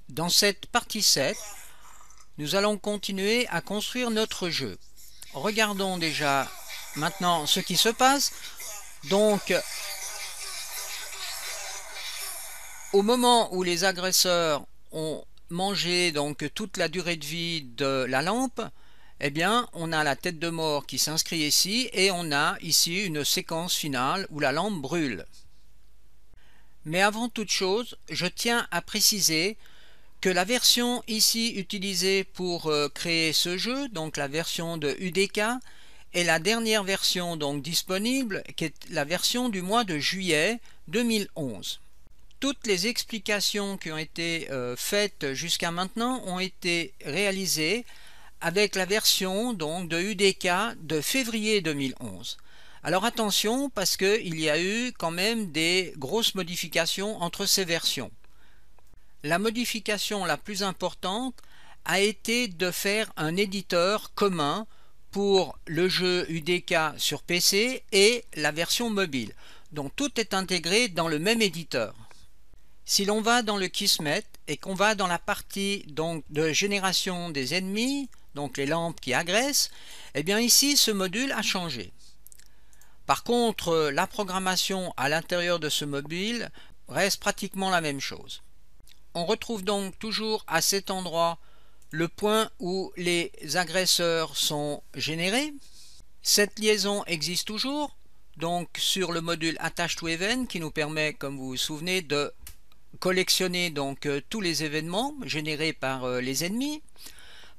Dans cette partie 7, nous allons continuer à construire notre jeu. Regardons déjà maintenant ce qui se passe. Donc, au moment où les agresseurs ont mangé donc toute la durée de vie de la lampe, eh bien, on a la tête de mort qui s'inscrit ici et on a ici une séquence finale où la lampe brûle. Mais avant toute chose, je tiens à préciser que la version ici utilisée pour créer ce jeu, donc la version de UDK, est la dernière version donc disponible, qui est la version du mois de juillet 2011. Toutes les explications qui ont été faites jusqu'à maintenant ont été réalisées avec la version donc de UDK de février 2011. Alors attention, parce qu'il y a eu quand même des grosses modifications entre ces versions. La modification la plus importante a été de faire un éditeur commun pour le jeu UDK sur PC et la version mobile. Donc tout est intégré dans le même éditeur. Si l'on va dans le Kismet et qu'on va dans la partie donc de génération des ennemis, donc les lampes qui agressent, eh bien ici ce module a changé. Par contre, la programmation à l'intérieur de ce module reste pratiquement la même chose. On retrouve donc toujours à cet endroit le point où les agresseurs sont générés. Cette liaison existe toujours, donc sur le module Attach to Event qui nous permet, comme vous vous souvenez, de collectionner donc tous les événements générés par les ennemis.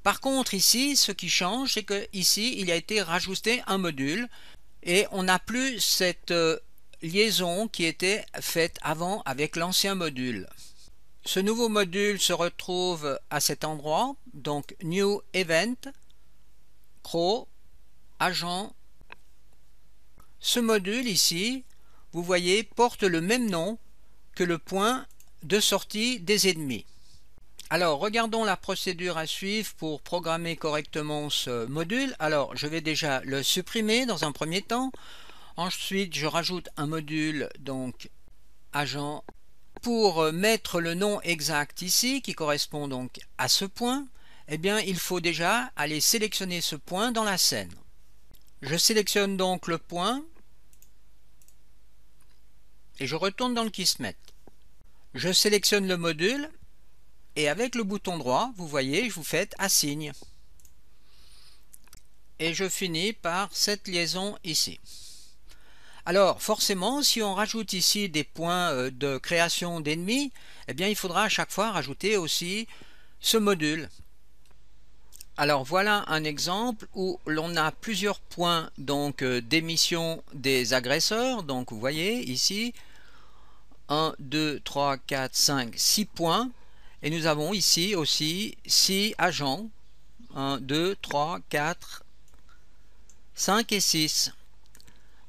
Par contre ici, ce qui change, c'est que ici il a été rajouté un module et on n'a plus cette liaison qui était faite avant avec l'ancien module. Ce nouveau module se retrouve à cet endroit, donc New Event, Crow, Agent. Ce module ici, vous voyez, porte le même nom que le point de sortie des ennemis. Alors, regardons la procédure à suivre pour programmer correctement ce module. Alors, je vais déjà le supprimer dans un premier temps. Ensuite, je rajoute un module, donc Agent. Pour mettre le nom exact ici, qui correspond donc à ce point, eh bien, il faut déjà aller sélectionner ce point dans la scène. Je sélectionne donc le point et je retourne dans le Kismet. Je sélectionne le module et avec le bouton droit, vous voyez, vous faites Assign. Et je finis par cette liaison ici. Alors forcément, si on rajoute ici des points de création d'ennemis, eh bien il faudra à chaque fois rajouter aussi ce module. Alors voilà un exemple où l'on a plusieurs points donc d'émission des agresseurs. Donc vous voyez ici 1, 2, 3, 4, 5, 6 points. Et nous avons ici aussi 6 agents. 1, 2, 3, 4, 5 et 6.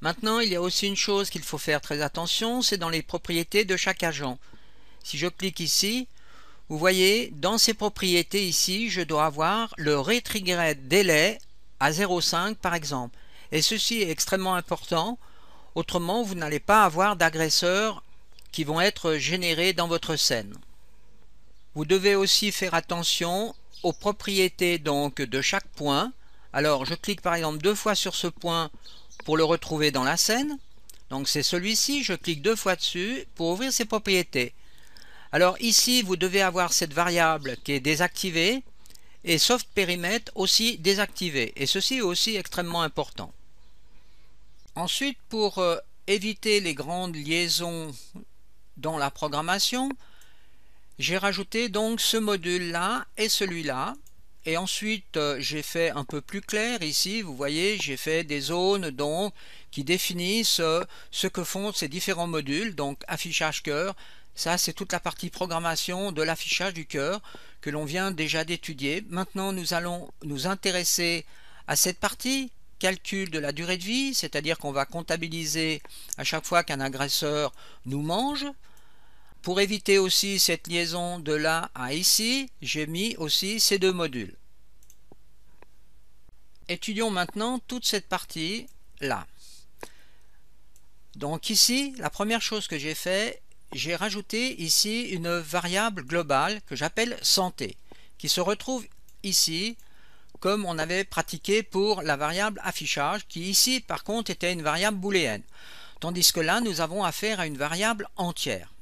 Maintenant, il y a aussi une chose qu'il faut faire très attention, c'est dans les propriétés de chaque agent. Si je clique ici, vous voyez, dans ces propriétés ici, je dois avoir le retrigger délai à 0,5 par exemple. Et ceci est extrêmement important, autrement vous n'allez pas avoir d'agresseurs qui vont être générés dans votre scène. Vous devez aussi faire attention aux propriétés donc de chaque point. Alors je clique par exemple 2 fois sur ce point pour le retrouver dans la scène. Donc c'est celui-ci, je clique 2 fois dessus pour ouvrir ses propriétés. Alors ici vous devez avoir cette variable qui est désactivée et soft périmètre aussi désactivé, et ceci est aussi extrêmement important. Ensuite, pour éviter les grandes liaisons dans la programmation, j'ai rajouté donc ce module là et celui-là. Et ensuite, j'ai fait un peu plus clair ici, vous voyez, j'ai fait des zones donc, qui définissent ce que font ces différents modules, donc affichage cœur. Ça, c'est toute la partie programmation de l'affichage du cœur que l'on vient déjà d'étudier. Maintenant, nous allons nous intéresser à cette partie, calcul de la durée de vie, c'est-à-dire qu'on va comptabiliser à chaque fois qu'un agresseur nous mange. Pour éviter aussi cette liaison de là à ici, j'ai mis aussi ces deux modules. Étudions maintenant toute cette partie là. Donc ici, la première chose que j'ai fait, j'ai rajouté ici une variable globale que j'appelle santé, qui se retrouve ici comme on avait pratiqué pour la variable affichage, qui ici par contre était une variable booléenne, tandis que là nous avons affaire à une variable entière.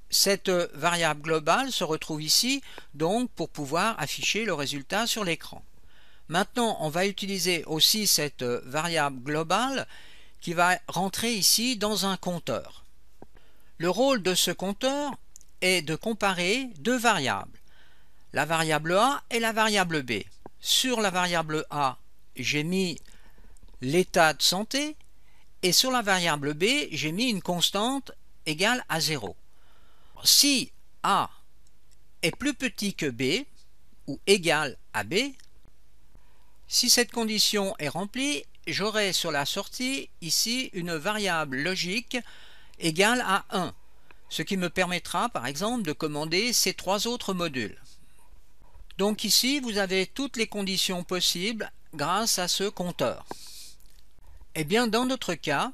Cette variable globale se retrouve ici donc pour pouvoir afficher le résultat sur l'écran. Maintenant on va utiliser aussi cette variable globale qui va rentrer ici dans un compteur. Le rôle de ce compteur est de comparer deux variables, la variable A et la variable B. Sur la variable A, j'ai mis l'état de santé et sur la variable B, j'ai mis une constante égale à 0. Si A est plus petit que B ou égal à B, si cette condition est remplie, j'aurai sur la sortie ici une variable logique égale à 1, ce qui me permettra par exemple de commander ces trois autres modules. Donc ici vous avez toutes les conditions possibles grâce à ce compteur. Et bien dans notre cas,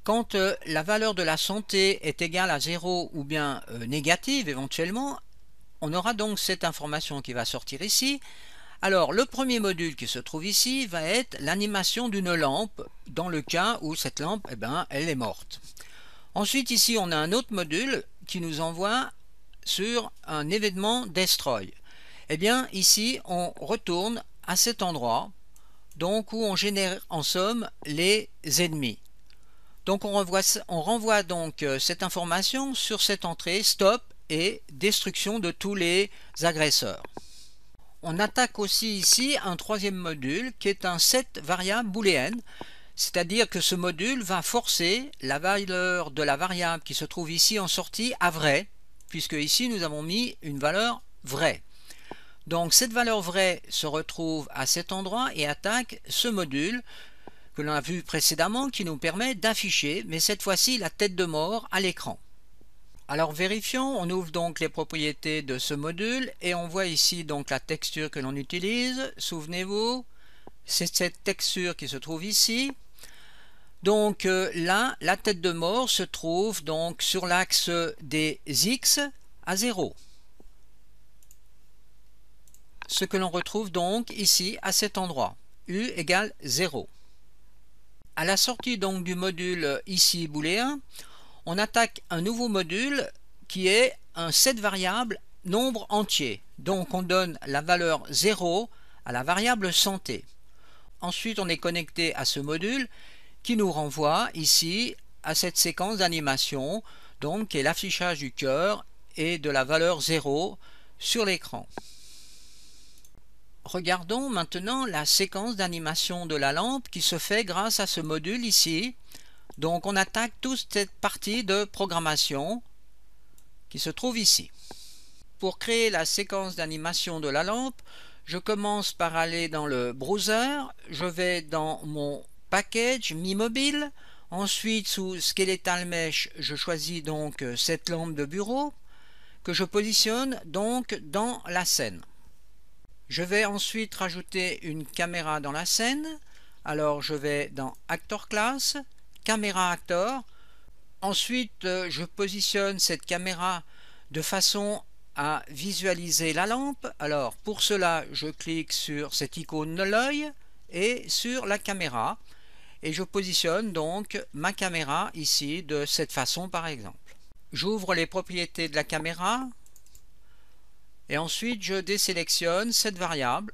quand la valeur de la santé est égale à 0 ou bien négative éventuellement, on aura donc cette information qui va sortir ici. Alors le premier module qui se trouve ici va être l'animation d'une lampe dans le cas où cette lampe elle est morte. Ensuite ici on a un autre module qui nous envoie sur un événement destroy. Et bien ici on retourne à cet endroit donc où on génère en somme les ennemis. Donc on renvoie donc cette information sur cette entrée stop et destruction de tous les agresseurs. On attaque aussi ici un troisième module qui est un set variable booléenne, c'est-à-dire que ce module va forcer la valeur de la variable qui se trouve ici en sortie à vrai, puisque ici nous avons mis une valeur vraie. Donc cette valeur vraie se retrouve à cet endroit et attaque ce module que l'on a vu précédemment qui nous permet d'afficher, mais cette fois-ci la tête de mort à l'écran. Alors vérifions, on ouvre donc les propriétés de ce module et on voit ici donc la texture que l'on utilise. Souvenez-vous, c'est cette texture qui se trouve ici. Donc là, la tête de mort se trouve donc sur l'axe des X à 0. Ce que l'on retrouve donc ici à cet endroit, U égale 0. À la sortie donc du module ici booléen, on attaque un nouveau module qui est un set variable nombre entier. Donc on donne la valeur 0 à la variable santé. Ensuite on est connecté à ce module qui nous renvoie ici à cette séquence d'animation, donc qui est l'affichage du cœur et de la valeur 0 sur l'écran. Regardons maintenant la séquence d'animation de la lampe qui se fait grâce à ce module ici. Donc on attaque toute cette partie de programmation qui se trouve ici. Pour créer la séquence d'animation de la lampe, je commence par aller dans le browser, je vais dans mon package Mi Mobile, ensuite sous Skeletal Mesh, je choisis donc cette lampe de bureau que je positionne donc dans la scène. Je vais ensuite rajouter une caméra dans la scène. Alors je vais dans Actor Class, Caméra Actor. Ensuite je positionne cette caméra de façon à visualiser la lampe. Alors pour cela je clique sur cette icône de l'œil et sur la caméra. Et je positionne donc ma caméra ici de cette façon par exemple. J'ouvre les propriétés de la caméra. Et ensuite je désélectionne cette variable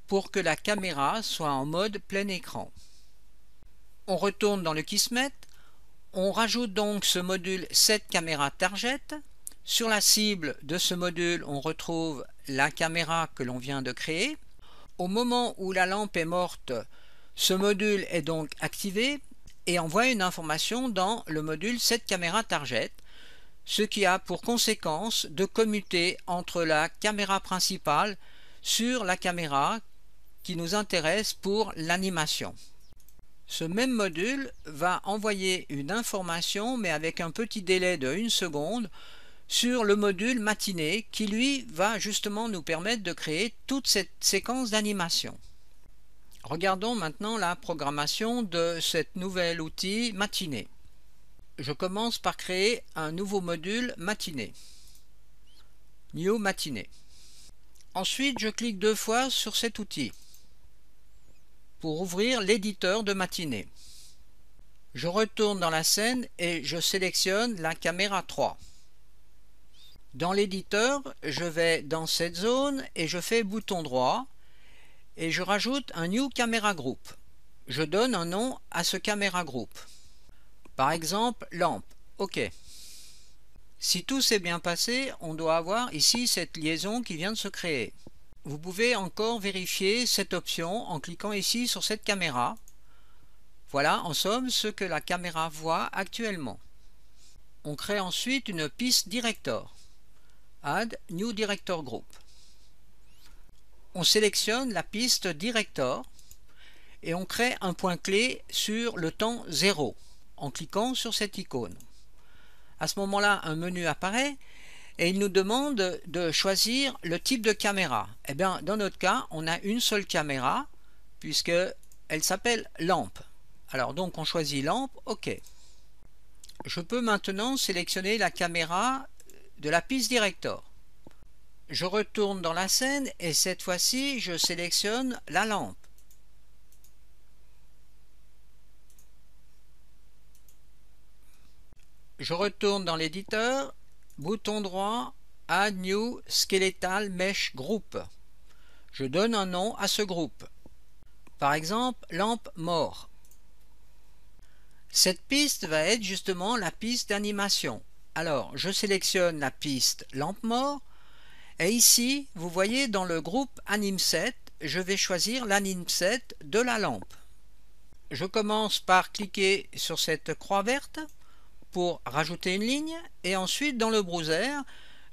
pour que la caméra soit en mode plein écran. On retourne dans le Kismet, on rajoute donc ce module setCameraTarget. Sur la cible de ce module, on retrouve la caméra que l'on vient de créer. Au moment où la lampe est morte, ce module est donc activé et envoie une information dans le module setCameraTarget, ce qui a pour conséquence de commuter entre la caméra principale sur la caméra qui nous intéresse pour l'animation. Ce même module va envoyer une information, mais avec un petit délai de 1 seconde, sur le module matinée qui lui va justement nous permettre de créer toute cette séquence d'animation. Regardons maintenant la programmation de cet nouvel outil matinée. je commence par créer un nouveau module matinée. New matinée. Ensuite, je clique 2 fois sur cet outil pour ouvrir l'éditeur de matinée. Je retourne dans la scène et je sélectionne la caméra 3. Dans l'éditeur, je vais dans cette zone et je fais bouton droit et je rajoute un New Camera Group. Je donne un nom à ce caméra group. Par exemple, lampe. OK. Si tout s'est bien passé, on doit avoir ici cette liaison qui vient de se créer. Vous pouvez encore vérifier cette option en cliquant ici sur cette caméra. Voilà en somme ce que la caméra voit actuellement. On crée ensuite une piste director. Add New Director Group. On sélectionne la piste director et on crée un point clé sur le temps 0 en cliquant sur cette icône. À ce moment-là, un menu apparaît et il nous demande de choisir le type de caméra. Eh bien, dans notre cas, on a une seule caméra puisque elle s'appelle lampe. Alors donc on choisit lampe, OK. Je peux maintenant sélectionner la caméra de la piste director. Je retourne dans la scène et cette fois-ci je sélectionne la lampe. Je retourne dans l'éditeur, bouton droit, Add New Skeletal Mesh Group. Je donne un nom à ce groupe. Par exemple, lampe mort. Cette piste va être justement la piste d'animation. Alors, je sélectionne la piste lampe mort et ici, vous voyez dans le groupe AnimSet, je vais choisir l'AnimSet de la lampe. Je commence par cliquer sur cette croix verte pour rajouter une ligne et ensuite dans le browser,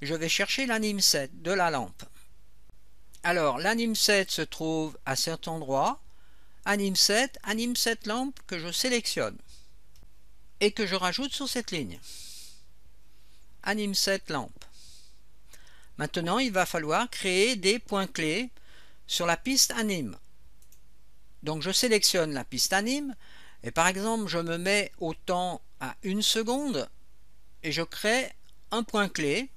je vais chercher l'AnimSet de la lampe. Alors, l'AnimSet se trouve à cet endroit, AnimSet lampe que je sélectionne et que je rajoute sur cette ligne. AnimSet lampe. Maintenant, il va falloir créer des points clés sur la piste anime. Donc je sélectionne la piste anime et par exemple je me mets au temps à 1 seconde et je crée un point clé.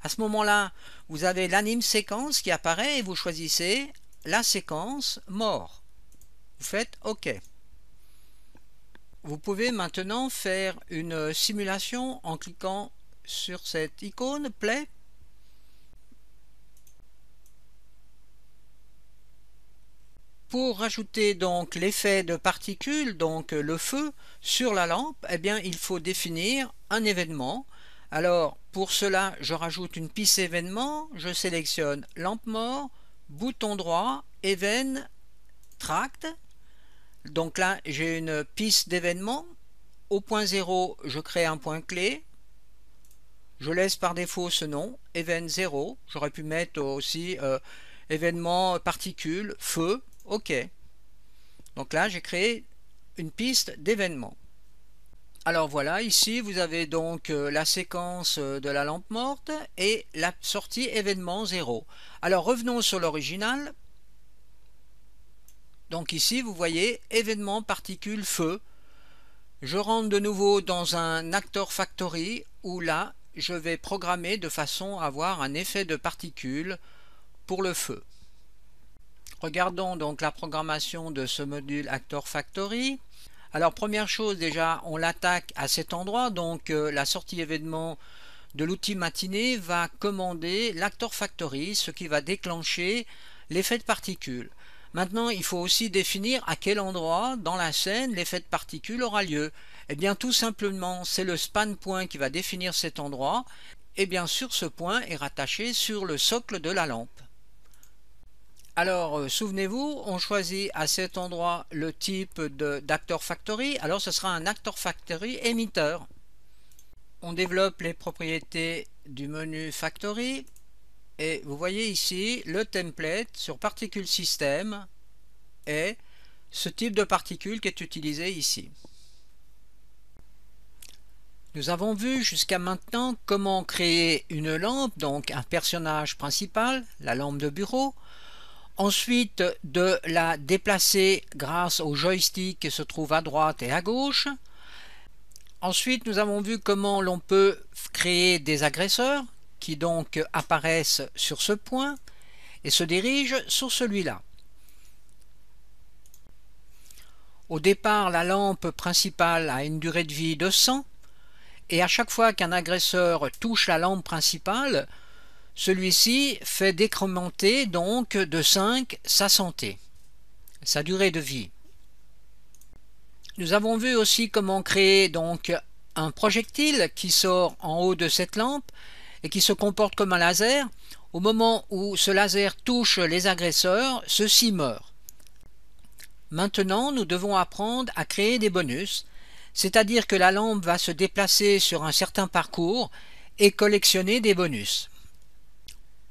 À ce moment-là, vous avez l'anime séquence qui apparaît et vous choisissez la séquence mort. Vous faites OK. Vous pouvez maintenant faire une simulation en cliquant sur cette icône Play. Pour rajouter donc l'effet de particules, donc le feu, sur la lampe, eh bien, il faut définir un événement. Alors, pour cela, je rajoute une piste événement, je sélectionne lampe mort, bouton droit, Event, Tract. Donc là, j'ai une piste d'événement. Au point 0, je crée un point clé. Je laisse par défaut ce nom, Event 0. J'aurais pu mettre aussi événement particule, feu. OK. Donc là, j'ai créé une piste d'événement. Alors voilà, ici, vous avez donc la séquence de la lampe morte et la sortie événement 0. Alors revenons sur l'original. Donc ici, vous voyez événement particule feu. Je rentre de nouveau dans un Actor Factory où là, je vais programmer de façon à avoir un effet de particules pour le feu. Regardons donc la programmation de ce module Actor Factory. Alors première chose déjà, on l'attaque à cet endroit, donc la sortie événement de l'outil matinée va commander l'Actor Factory, ce qui va déclencher l'effet de particules. Maintenant, il faut aussi définir à quel endroit dans la scène l'effet de particules aura lieu. Eh bien tout simplement, c'est le span point qui va définir cet endroit, et bien sûr ce point est rattaché sur le socle de la lampe. Alors, souvenez-vous, on choisit à cet endroit le type d'Actor Factory. Alors, ce sera un Actor Factory émetteur. On développe les propriétés du menu Factory. Et vous voyez ici le template sur Particle System et ce type de particule qui est utilisé ici. Nous avons vu jusqu'à maintenant comment créer une lampe, donc un personnage principal, la lampe de bureau. Ensuite, de la déplacer grâce au joystick qui se trouve à droite et à gauche. Ensuite, nous avons vu comment l'on peut créer des agresseurs qui donc apparaissent sur ce point et se dirigent sur celui-là. Au départ, la lampe principale a une durée de vie de 100 et à chaque fois qu'un agresseur touche la lampe principale, celui-ci fait décrémenter donc de 5 sa santé, sa durée de vie. Nous avons vu aussi comment créer donc un projectile qui sort en haut de cette lampe et qui se comporte comme un laser. Au moment où ce laser touche les agresseurs, ceux-ci meurent. Maintenant, nous devons apprendre à créer des bonus, c'est-à-dire que la lampe va se déplacer sur un certain parcours et collectionner des bonus.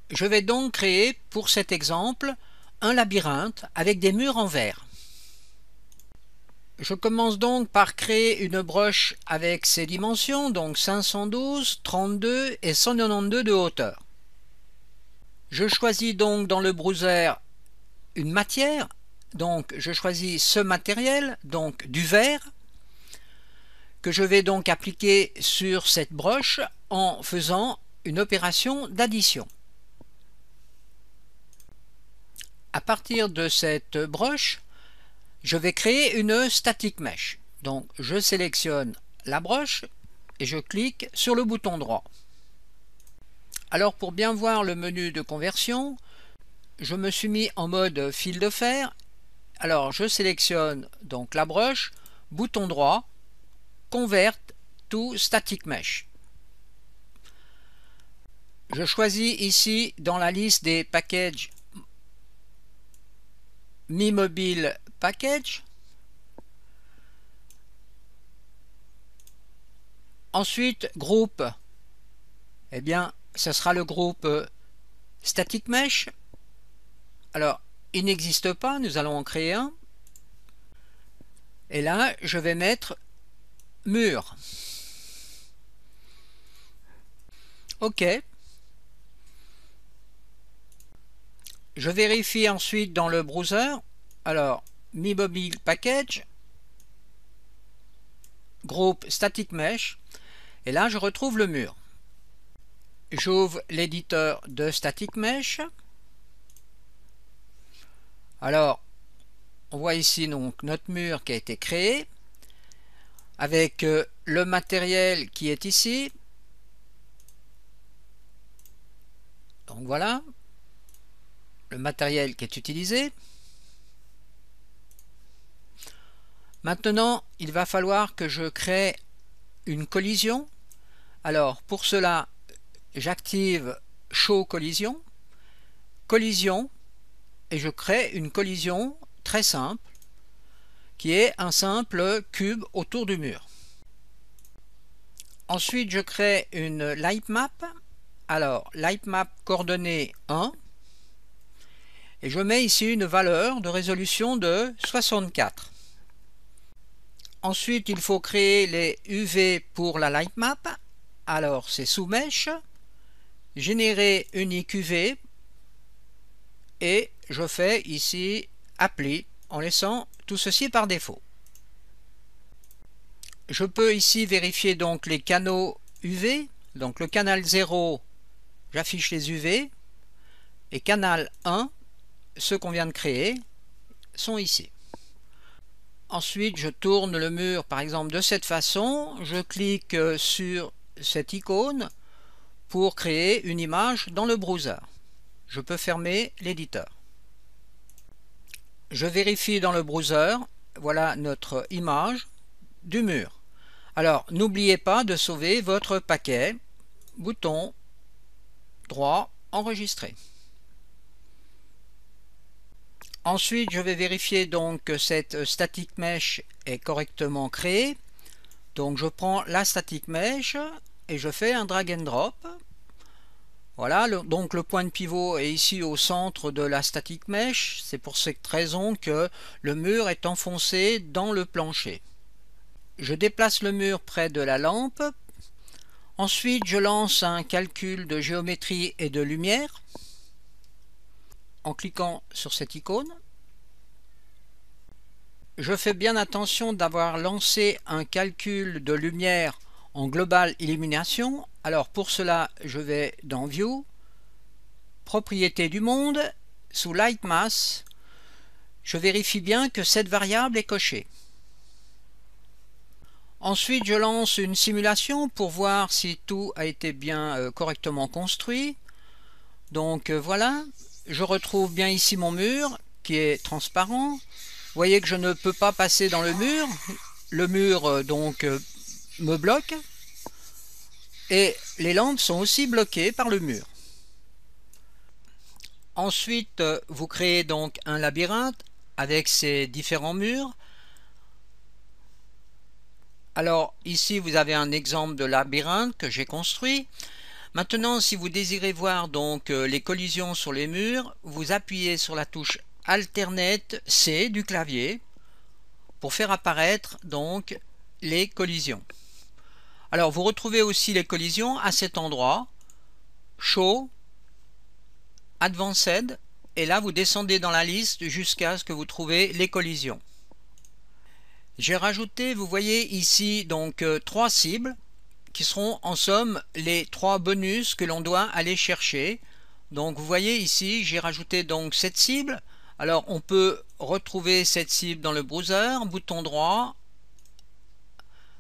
Je vais donc créer, pour cet exemple, un labyrinthe avec des murs en verre. Je commence donc par créer une broche avec ses dimensions, donc 512, 32 et 192 de hauteur. Je choisis donc dans le browser une matière, donc je choisis ce matériel, donc du verre, que je vais donc appliquer sur cette broche en faisant une opération d'addition. À partir de cette broche, je vais créer une static mesh. Donc je sélectionne la broche et je clique sur le bouton droit. Alors pour bien voir le menu de conversion, je me suis mis en mode fil de fer. Alors je sélectionne donc la broche, bouton droit, Convert to Static Mesh. Je choisis ici dans la liste des packages Mi Mobile Package. Ensuite, groupe, eh bien, ce sera le groupe Static Mesh. Alors, il n'existe pas, nous allons en créer un. Et là, je vais mettre mur. OK. Je vérifie ensuite dans le browser. Alors, Mi Mobile Package, groupe Static Mesh. Et là, je retrouve le mur. J'ouvre l'éditeur de Static Mesh. Alors, on voit ici donc notre mur qui a été créé avec le matériel qui est ici. Donc voilà, le matériel qui est utilisé. Maintenant, il va falloir que je crée une collision. Alors, pour cela, j'active Show Collision, collision, et je crée une collision très simple, qui est un simple cube autour du mur. Ensuite, je crée une lightmap. Alors, lightmap coordonnée 1, et je mets ici une valeur de résolution de 64. Ensuite, il faut créer les UV pour la lightmap. Alors, c'est sous mèche, générer unique UV, et je fais ici Apply en laissant tout ceci par défaut. Je peux ici vérifier donc les canaux UV. Donc le canal 0, j'affiche les UV, et canal 1, ceux qu'on vient de créer, sont ici. Ensuite, je tourne le mur par exemple de cette façon, je clique sur cette icône pour créer une image dans le browser. Je peux fermer l'éditeur. Je vérifie dans le browser, voilà notre image du mur. Alors, n'oubliez pas de sauver votre paquet, bouton droit, enregistrer. Ensuite, je vais vérifier donc que cette static mesh est correctement créée. Donc, je prends la static mesh et je fais un drag and drop. Voilà, donc le point de pivot est ici au centre de la static mesh. C'est pour cette raison que le mur est enfoncé dans le plancher. Je déplace le mur près de la lampe. Ensuite, je lance un calcul de géométrie et de lumière en cliquant sur cette icône. je fais bien attention d'avoir lancé un calcul de lumière en Global Illumination. Alors pour cela, je vais dans View, Propriétés du monde, sous Light Mass, je vérifie bien que cette variable est cochée. Ensuite, je lance une simulation pour voir si tout a été bien correctement construit. Donc voilà, je retrouve bien ici mon mur qui est transparent. Vous voyez que je ne peux pas passer dans le mur. Le mur donc me bloque. Et les lampes sont aussi bloquées par le mur. Ensuite, vous créez donc un labyrinthe avec ces différents murs. Alors ici vous avez un exemple de labyrinthe que j'ai construit. Maintenant, si vous désirez voir donc les collisions sur les murs, vous appuyez sur la touche Alternate C du clavier pour faire apparaître donc les collisions. Alors vous retrouvez aussi les collisions à cet endroit, Show, Advanced, et là vous descendez dans la liste jusqu'à ce que vous trouviez les collisions. J'ai rajouté, vous voyez ici donc 3 cibles qui seront en somme les 3 bonus que l'on doit aller chercher. Donc vous voyez ici j'ai rajouté donc cette cible. Alors on peut retrouver cette cible dans le browser, bouton droit.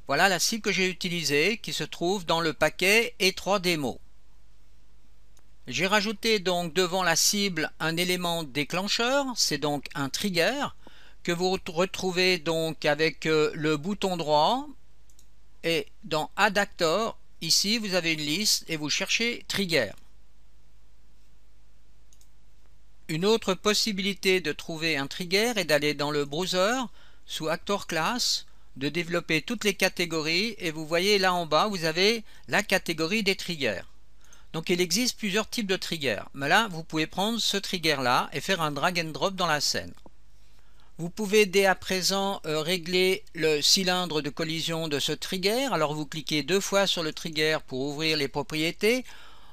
Voilà la cible que j'ai utilisée qui se trouve dans le paquet E3 démo. J'ai rajouté donc devant la cible un élément déclencheur, c'est donc un trigger que vous retrouvez donc avec le bouton droit, et dans Add Actor, ici vous avez une liste et vous cherchez Trigger. Une autre possibilité de trouver un trigger est d'aller dans le browser, sous Actor Class, de développer toutes les catégories, et vous voyez là en bas vous avez la catégorie des triggers. Donc il existe plusieurs types de triggers, mais là vous pouvez prendre ce trigger là et faire un drag and drop dans la scène. Vous pouvez dès à présent régler le cylindre de collision de ce trigger. Alors vous cliquez 2 fois sur le trigger pour ouvrir les propriétés.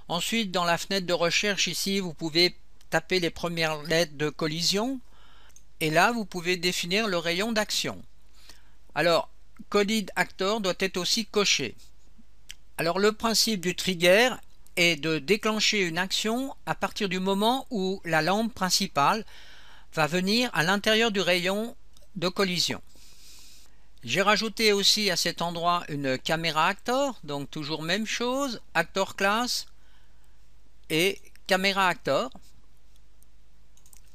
Ensuite dans la fenêtre de recherche ici vous pouvez taper les premières lettres de collision. Et là vous pouvez définir le rayon d'action. Alors Collide Actor doit être aussi coché. Alors le principe du trigger est de déclencher une action à partir du moment où la lampe principale va venir à l'intérieur du rayon de collision. J'ai rajouté aussi à cet endroit une caméra actor, donc toujours même chose, actor class et caméra actor.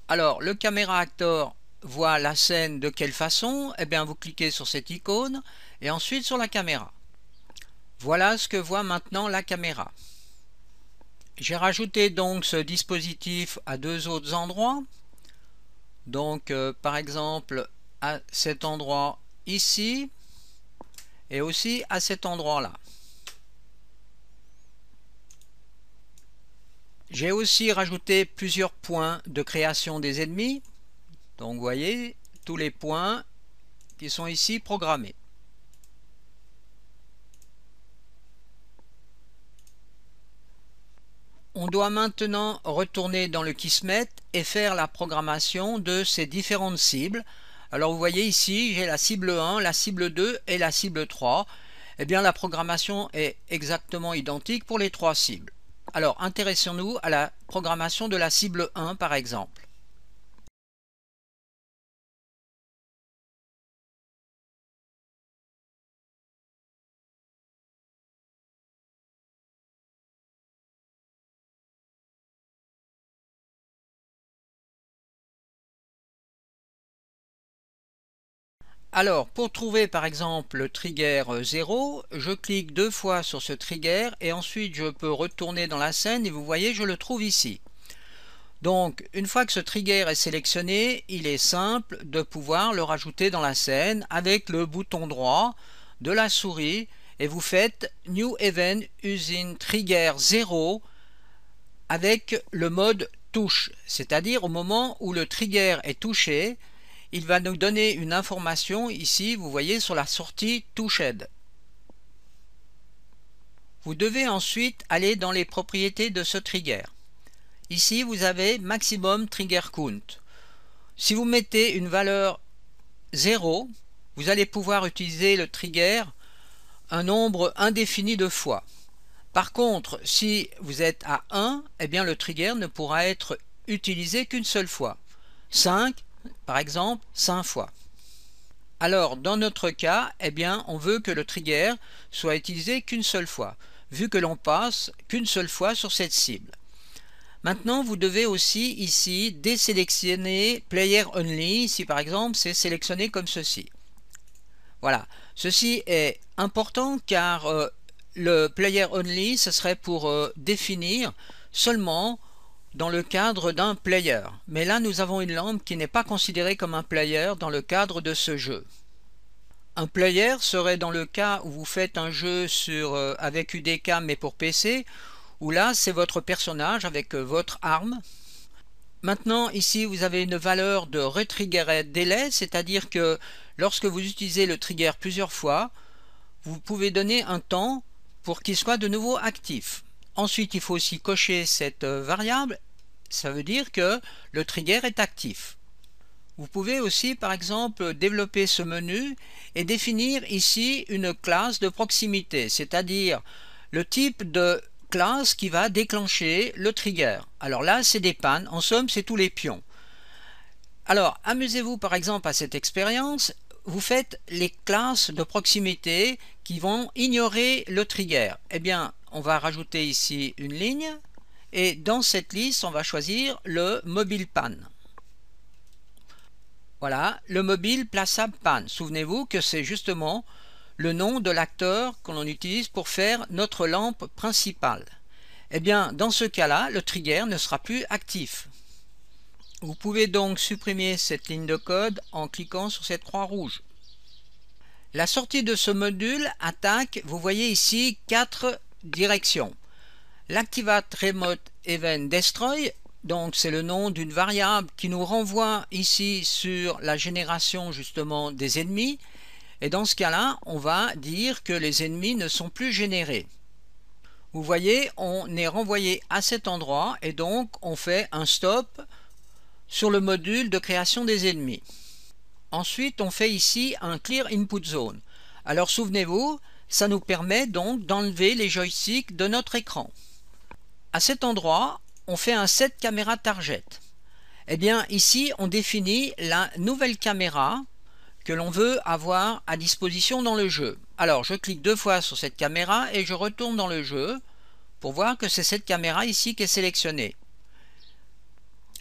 Alors le caméra actor voit la scène de quelle façon? Eh bien vous cliquez sur cette icône et ensuite sur la caméra. Voilà ce que voit maintenant la caméra. J'ai rajouté donc ce dispositif à 2 autres endroits. Donc par exemple à cet endroit ici et aussi à cet endroit là. J'ai aussi rajouté plusieurs points de création des ennemis. Donc vous voyez tous les points qui sont ici programmés. On doit maintenant retourner dans le Kismet et faire la programmation de ces différentes cibles. Alors vous voyez ici, j'ai la cible 1, la cible 2 et la cible 3. Eh bien la programmation est exactement identique pour les 3 cibles. Alors intéressons-nous à la programmation de la cible 1 par exemple. Alors, pour trouver par exemple le trigger 0, je clique 2 fois sur ce trigger et ensuite je peux retourner dans la scène et vous voyez, je le trouve ici. Donc, une fois que ce trigger est sélectionné, il est simple de pouvoir le rajouter dans la scène avec le bouton droit de la souris et vous faites New Event using Trigger 0 avec le mode touche, c'est-à-dire au moment où le trigger est touché, il va nous donner une information ici, vous voyez sur la sortie Touched. Vous devez ensuite aller dans les propriétés de ce trigger. Ici vous avez maximum trigger count. Si vous mettez une valeur 0, vous allez pouvoir utiliser le trigger un nombre indéfini de fois. Par contre, si vous êtes à 1, eh bien le trigger ne pourra être utilisé qu'une seule fois. 5, par exemple, 5 fois. Alors, dans notre cas, eh bien, on veut que le trigger soit utilisé qu'une seule fois, vu que l'on passe qu'une seule fois sur cette cible. Maintenant, vous devez aussi ici désélectionner Player Only, si par exemple c'est sélectionné comme ceci. Voilà, ceci est important car le Player Only, ce serait pour définir seulement dans le cadre d'un player. Mais là, nous avons une lampe qui n'est pas considérée comme un player dans le cadre de ce jeu. Un player serait dans le cas où vous faites un jeu avec UDK mais pour PC, où là, c'est votre personnage avec votre arme. Maintenant, ici, vous avez une valeur de retriggered délai, c'est-à-dire que lorsque vous utilisez le trigger plusieurs fois, vous pouvez donner un temps pour qu'il soit de nouveau actif. Ensuite, il faut aussi cocher cette variable, ça veut dire que le trigger est actif. Vous pouvez aussi, par exemple, développer ce menu et définir ici une classe de proximité, c'est-à-dire le type de classe qui va déclencher le trigger. Alors là, c'est des pannes, en somme, c'est tous les pions. Alors, amusez-vous par exemple à cette expérience, vous faites les classes de proximité qui vont ignorer le trigger. Eh bien, on va rajouter ici une ligne, et dans cette liste, on va choisir le mobile pan. Voilà, le mobile plaçable pan. Souvenez-vous que c'est justement le nom de l'acteur que l'on utilise pour faire notre lampe principale. Eh bien, dans ce cas-là, le trigger ne sera plus actif. Vous pouvez donc supprimer cette ligne de code en cliquant sur cette croix rouge. La sortie de ce module attaque, vous voyez ici 4 directions. L'Activate Remote Event Destroy, donc c'est le nom d'une variable qui nous renvoie ici sur la génération justement des ennemis. Et dans ce cas-là, on va dire que les ennemis ne sont plus générés. Vous voyez, on est renvoyé à cet endroit et donc on fait un stop sur le module de création des ennemis. Ensuite, on fait ici un Clear Input Zone. Alors souvenez-vous, ça nous permet donc d'enlever les joysticks de notre écran. À cet endroit, on fait un Set Camera Target. Eh bien, ici, on définit la nouvelle caméra que l'on veut avoir à disposition dans le jeu. Alors, je clique 2 fois sur cette caméra et je retourne dans le jeu pour voir que c'est cette caméra ici qui est sélectionnée.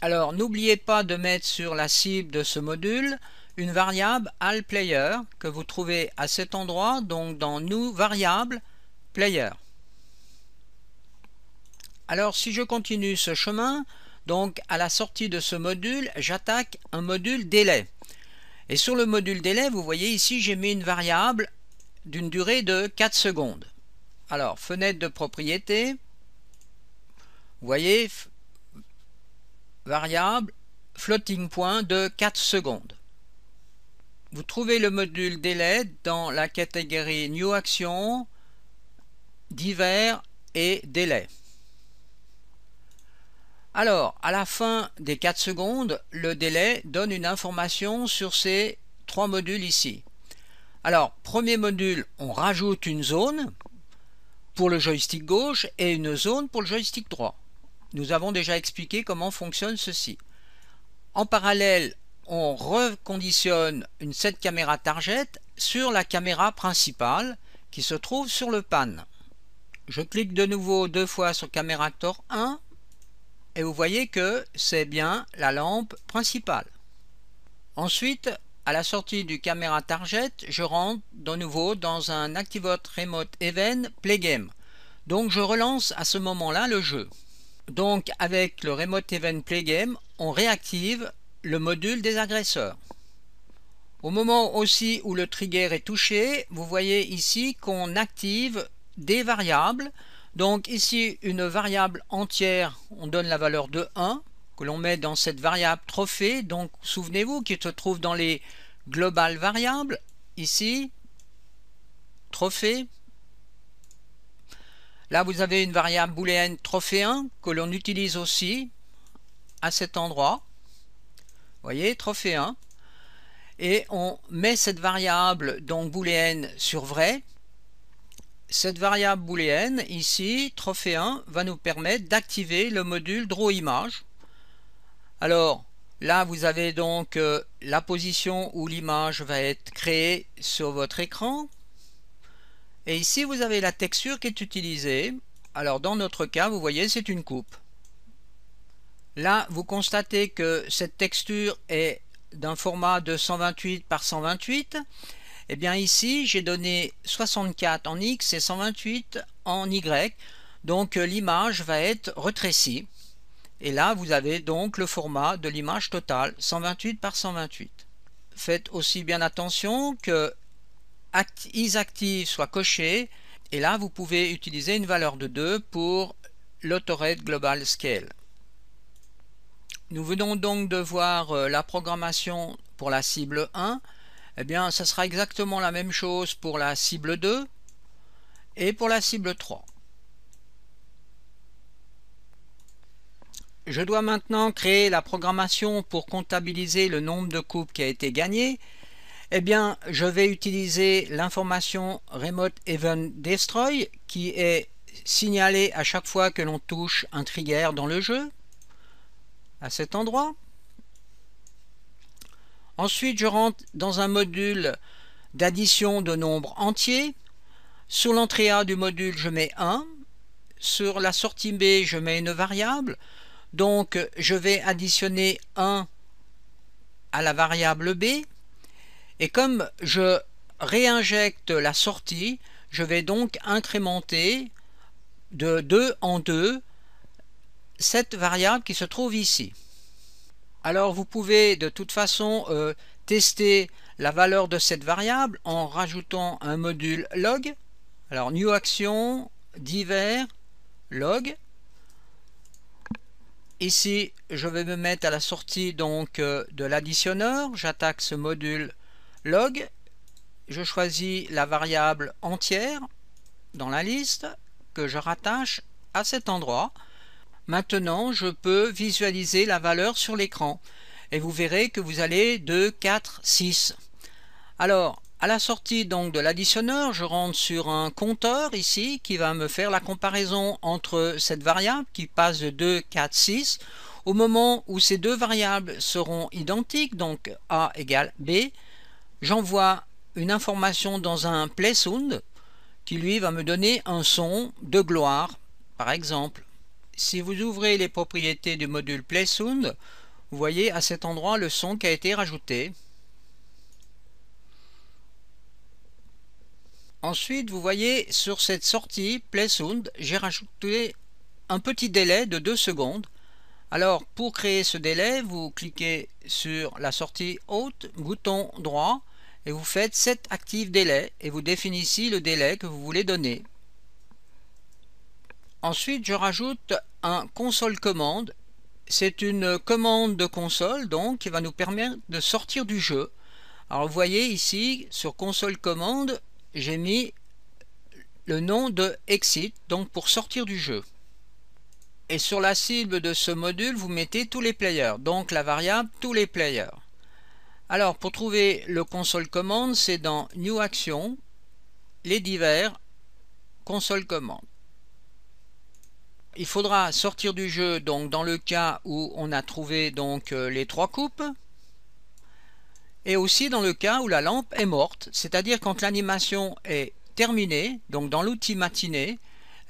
Alors, n'oubliez pas de mettre sur la cible de ce module une variable AllPlayer que vous trouvez à cet endroit, donc dans New Variable Player. Alors, si je continue ce chemin, donc à la sortie de ce module, j'attaque un module délai. Et sur le module délai, vous voyez ici, j'ai mis une variable d'une durée de 4 secondes. Alors, fenêtre de propriété, vous voyez, variable floating point de 4 secondes. Vous trouvez le module délai dans la catégorie New Action, divers et délai. Alors, à la fin des 4 secondes, le délai donne une information sur ces 3 modules ici. Alors, premier module, on rajoute une zone pour le joystick gauche et une zone pour le joystick droit. Nous avons déjà expliqué comment fonctionne ceci. En parallèle, on reconditionne une Set Camera Target sur la caméra principale qui se trouve sur le pan. Je clique de nouveau 2 fois sur Camera Actor 1 et vous voyez que c'est bien la lampe principale. Ensuite, à la sortie du Camera Target, je rentre de nouveau dans un Activate Remote Event Play Game. Donc je relance à ce moment-là le jeu. Donc avec le Remote Event Play Game, on réactive le module des agresseurs. Au moment aussi où le trigger est touché, vous voyez ici qu'on active des variables. Donc ici une variable entière, on donne la valeur de 1 que l'on met dans cette variable trophée. Donc souvenez-vous qu'il se trouve dans les global variables, ici, trophée. Là vous avez une variable booléenne trophée 1 que l'on utilise aussi à cet endroit. Vous voyez, trophée 1. et on met cette variable donc booléenne sur vrai. Cette variable booléenne ici, trophéen, va nous permettre d'activer le module drawImage. Alors là vous avez donc la position où l'image va être créée sur votre écran, et ici vous avez la texture qui est utilisée. Alors dans notre cas, vous voyez, c'est une coupe. Là vous constatez que cette texture est d'un format de 128 par 128. Et bien ici j'ai donné 64 en X et 128 en Y, donc l'image va être rétrécie. Et là vous avez donc le format de l'image totale, 128 par 128. Faites aussi bien attention que isActive soit coché, et là vous pouvez utiliser une valeur de 2 pour l'AutoRed Global Scale. Nous venons donc de voir la programmation pour la cible 1. Eh bien, ça sera exactement la même chose pour la cible 2 et pour la cible 3. Je dois maintenant créer la programmation pour comptabiliser le nombre de coupes qui a été gagné. Eh bien, je vais utiliser l'information Remote Event Destroy qui est signalée à chaque fois que l'on touche un trigger dans le jeu, à cet endroit. Ensuite, je rentre dans un module d'addition de nombres entiers. Sur l'entrée A du module, je mets 1. Sur la sortie B, je mets une variable. Donc, je vais additionner 1 à la variable B. Et comme je réinjecte la sortie, je vais donc incrémenter de 2 en 2 cette variable qui se trouve ici. Alors vous pouvez de toute façon tester la valeur de cette variable en rajoutant un module log. Alors new action, divers, log. Ici je vais me mettre à la sortie donc de l'additionneur. J'attaque ce module log. Je choisis la variable entière dans la liste que je rattache à cet endroit. Maintenant, je peux visualiser la valeur sur l'écran et vous verrez que vous allez de 4, 6. Alors, à la sortie donc de l'additionneur, je rentre sur un compteur ici qui va me faire la comparaison entre cette variable qui passe de 2, 4, 6. Au moment où ces deux variables seront identiques, donc A égale B, j'envoie une information dans un playSound qui lui va me donner un son de gloire, par exemple. Si vous ouvrez les propriétés du module playSound, vous voyez à cet endroit le son qui a été rajouté. Ensuite, vous voyez sur cette sortie playSound, j'ai rajouté un petit délai de 2 secondes. Alors pour créer ce délai, vous cliquez sur la sortie haute, bouton droit, et vous faites set active délai et vous définissez le délai que vous voulez donner. Ensuite, je rajoute un console commande. C'est une commande de console donc qui va nous permettre de sortir du jeu. Alors vous voyez ici sur console commande, j'ai mis le nom de exit donc pour sortir du jeu. Et sur la cible de ce module, vous mettez tous les players, donc la variable tous les players. Alors pour trouver le console commande, c'est dans New Action, les divers, console commande. Il faudra sortir du jeu donc dans le cas où on a trouvé donc les 3 coupes, et aussi dans le cas où la lampe est morte, c'est-à-dire quand l'animation est terminée, donc dans l'outil matinée,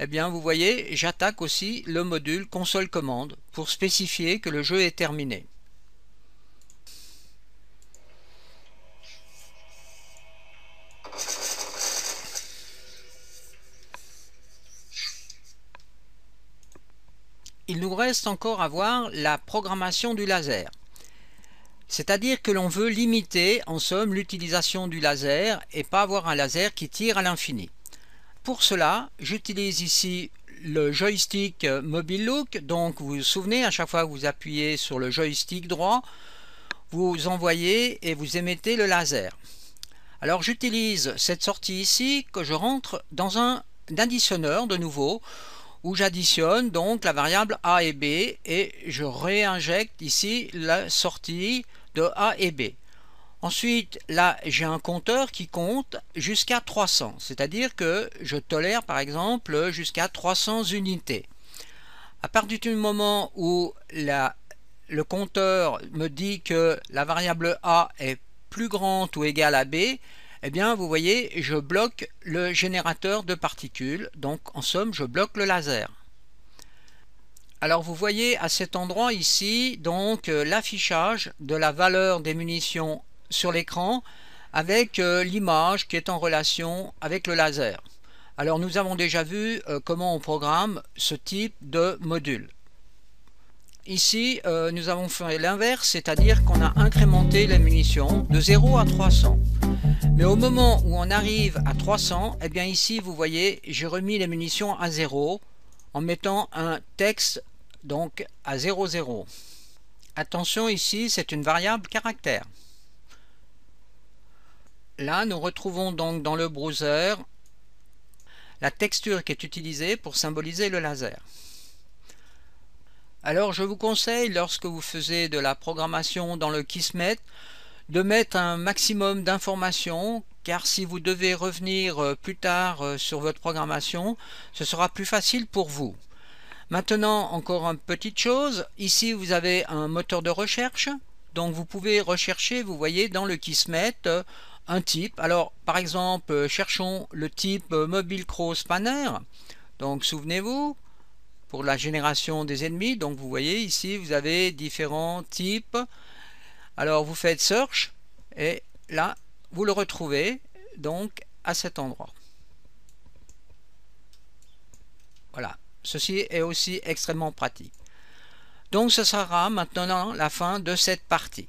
eh bien vous voyez, j'attaque aussi le module console commande pour spécifier que le jeu est terminé. Il nous reste encore à voir la programmation du laser. C'est-à-dire que l'on veut limiter en somme l'utilisation du laser et pas avoir un laser qui tire à l'infini. Pour cela, j'utilise ici le joystick Mobile Look. Donc vous vous souvenez, à chaque fois que vous appuyez sur le joystick droit, vous envoyez et vous émettez le laser. Alors j'utilise cette sortie ici que je rentre dans un additionneur de nouveau, où j'additionne donc la variable A et B et je réinjecte ici la sortie de A et B. Ensuite, là, j'ai un compteur qui compte jusqu'à 300, c'est-à-dire que je tolère par exemple jusqu'à 300 unités. À partir du moment où le compteur me dit que la variable a est plus grande ou égale à b, eh bien vous voyez, je bloque le générateur de particules, donc en somme je bloque le laser. Alors vous voyez à cet endroit ici donc l'affichage de la valeur des munitions sur l'écran avec l'image qui est en relation avec le laser. Alors nous avons déjà vu comment on programme ce type de module. Ici nous avons fait l'inverse, c'est-à-dire qu'on a incrémenté les munitions de 0 à 300. Mais au moment où on arrive à 300, eh bien ici vous voyez j'ai remis les munitions à 0 en mettant un texte donc à 00. Attention, ici c'est une variable caractère. Là nous retrouvons donc dans le browser la texture qui est utilisée pour symboliser le laser. Alors je vous conseille, lorsque vous faisiez de la programmation dans le Kismet, de mettre un maximum d'informations, car si vous devez revenir plus tard sur votre programmation, ce sera plus facile pour vous. Maintenant, encore une petite chose, ici vous avez un moteur de recherche, donc vous pouvez rechercher, vous voyez, dans le Kismet, un type. Alors, par exemple, cherchons le type Mobile Crow Spanner, donc souvenez-vous, pour la génération des ennemis, donc vous voyez ici, vous avez différents types. Alors, vous faites Search, et là, vous le retrouvez, donc, à cet endroit. Voilà. Ceci est aussi extrêmement pratique. Donc ce sera maintenant la fin de cette partie.